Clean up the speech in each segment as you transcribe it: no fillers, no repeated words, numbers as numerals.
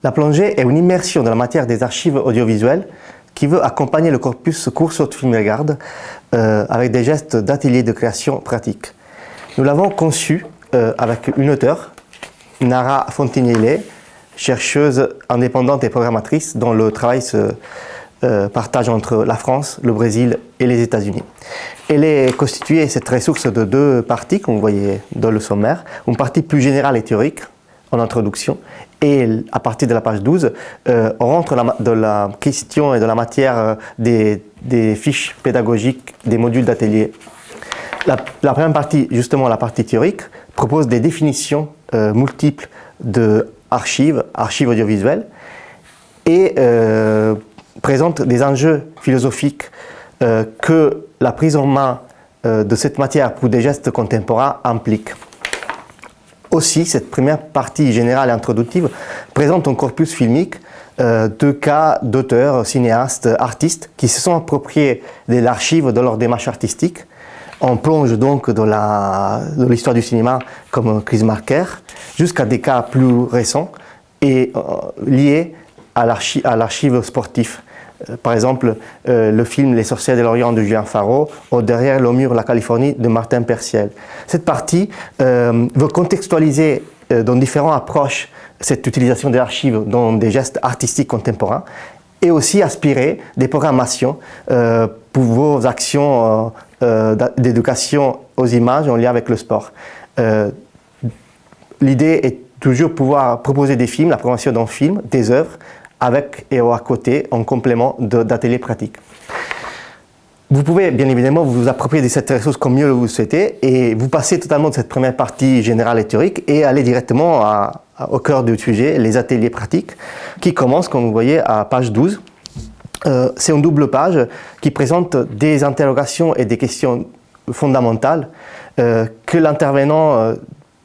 La plongée est une immersion dans la matière des archives audiovisuelles qui veut accompagner le corpus cours sur film regarde avec des gestes d'atelier de création pratique. Nous l'avons conçu avec une auteure, Nara Fontinielli, chercheuse indépendante et programmatrice dont le travail se partage entre la France, le Brésil et les États-Unis. Elle est constituée, cette ressource, de deux parties, comme vous voyez dans le sommaire. Une partie plus générale et théorique, en introduction, et à partir de la page 12, on rentre dans la question et dans la matière des fiches pédagogiques, des modules d'atelier. La première partie, justement la partie théorique, propose des définitions multiples d'archives audiovisuelles, et présente des enjeux philosophiques que la prise en main de cette matière pour des gestes contemporains implique. Aussi, cette première partie générale et introductive présente un corpus filmique de cas d'auteurs, cinéastes, artistes qui se sont appropriés de l'archive dans leur démarche artistique. On plonge donc dans l'histoire du cinéma comme Chris Marker, jusqu'à des cas plus récents et liés à l'archive sportive. Par exemple, le film Les sorcières de l'Orient de Julien Faro ou Derrière le mur, la Californie de Martin Perciel. Cette partie veut contextualiser dans différentes approches cette utilisation des archives dans des gestes artistiques contemporains et aussi aspirer des programmations pour vos actions d'éducation aux images en lien avec le sport. L'idée est toujours pouvoir proposer des films, la programmation d'un film, des œuvres, avec et à côté, en complément d'ateliers pratiques. Vous pouvez bien évidemment vous approprier de cette ressource comme mieux vous le souhaitez et vous passer totalement de cette première partie générale et théorique et aller directement au cœur du sujet, les ateliers pratiques, qui commencent, comme vous voyez, à page 12. C'est une double page qui présente des interrogations et des questions fondamentales que l'intervenant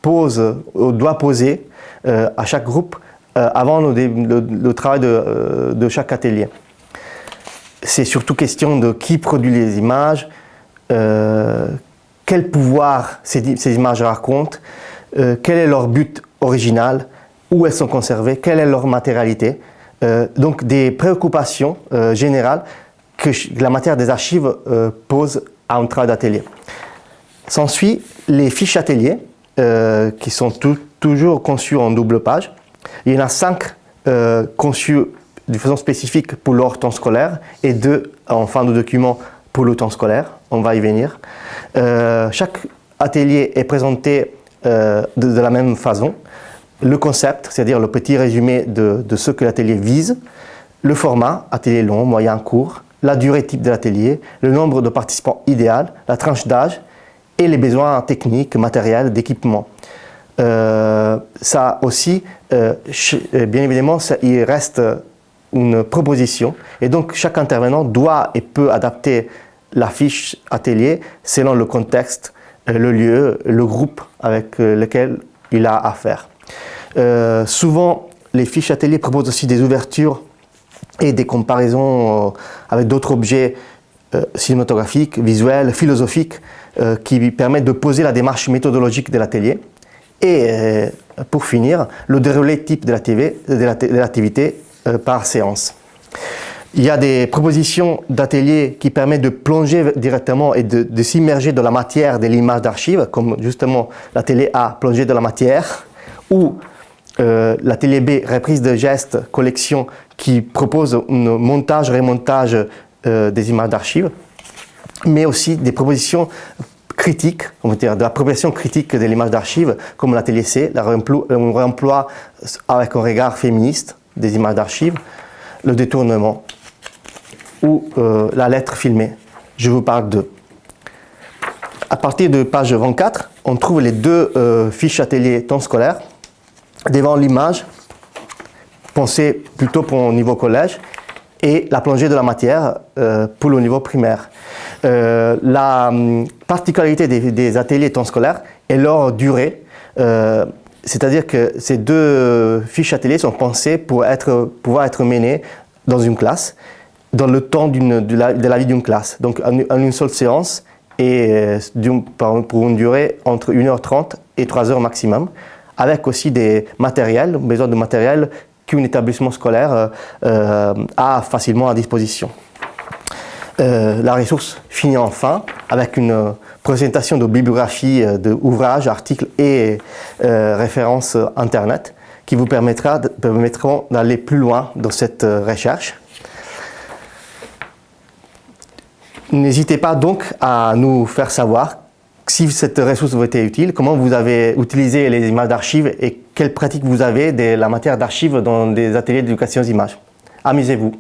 pose ou doit poser à chaque groupe avant le travail de chaque atelier. C'est surtout question de qui produit les images, quel pouvoir ces images racontent, quel est leur but original, où elles sont conservées, quelle est leur matérialité. Donc des préoccupations générales que la matière des archives pose à un travail d'atelier. S'ensuit les fiches ateliers qui sont toujours conçues en double page. Il y en a 5 conçus de façon spécifique pour leur temps scolaire et 2 en fin de document pour le temps scolaire. On va y venir. Chaque atelier est présenté de la même façon. Le concept, c'est-à-dire le petit résumé de ce que l'atelier vise, le format, atelier long, moyen, court, la durée type de l'atelier, le nombre de participants idéal, la tranche d'âge et les besoins techniques, matériels, d'équipement. Ça aussi, bien évidemment, il reste une proposition et donc chaque intervenant doit et peut adapter la fiche atelier selon le contexte, le lieu, le groupe avec lequel il a affaire. Souvent, les fiches atelier proposent aussi des ouvertures et des comparaisons avec d'autres objets cinématographiques, visuels, philosophiques qui permettent de poser la démarche méthodologique de l'atelier. Et pour finir, le déroulé type de l'activité par séance. Il y a des propositions d'ateliers qui permettent de plonger directement et de s'immerger dans la matière de l'image d'archive, comme justement l'atelier A, plonger dans la matière, ou l'atelier B, reprise de gestes, collection, qui propose un montage, remontage des images d'archives, mais aussi des propositions critique, on va dire, de l'appropriation critique de l'image d'archives, comme l'atelier C, le réemploi avec un regard féministe des images d'archives, le détournement ou la lettre filmée. Je vous parle d'eux. À partir de page 24, on trouve les 2 fiches atelier temps scolaire. Devant l'image, pensée plutôt pour le niveau collège, et la plongée de la matière pour le niveau primaire. La particularité des ateliers temps scolaire est leur durée, c'est-à-dire que ces 2 fiches ateliers sont pensées pour pouvoir être menées dans une classe, dans le temps de la vie d'une classe, donc en une seule séance et pour une durée entre 1h30 et 3h maximum, avec aussi des matériels, besoin de matériel qu'un établissement scolaire a facilement à disposition. La ressource finit enfin avec une présentation de bibliographie d'ouvrages, articles et références Internet qui vous permettront d'aller plus loin dans cette recherche. N'hésitez pas donc à nous faire savoir si cette ressource vous était utile, comment vous avez utilisé les images d'archives et quelles pratiques vous avez de la matière d'archives dans des ateliers d'éducation aux images. Amusez-vous!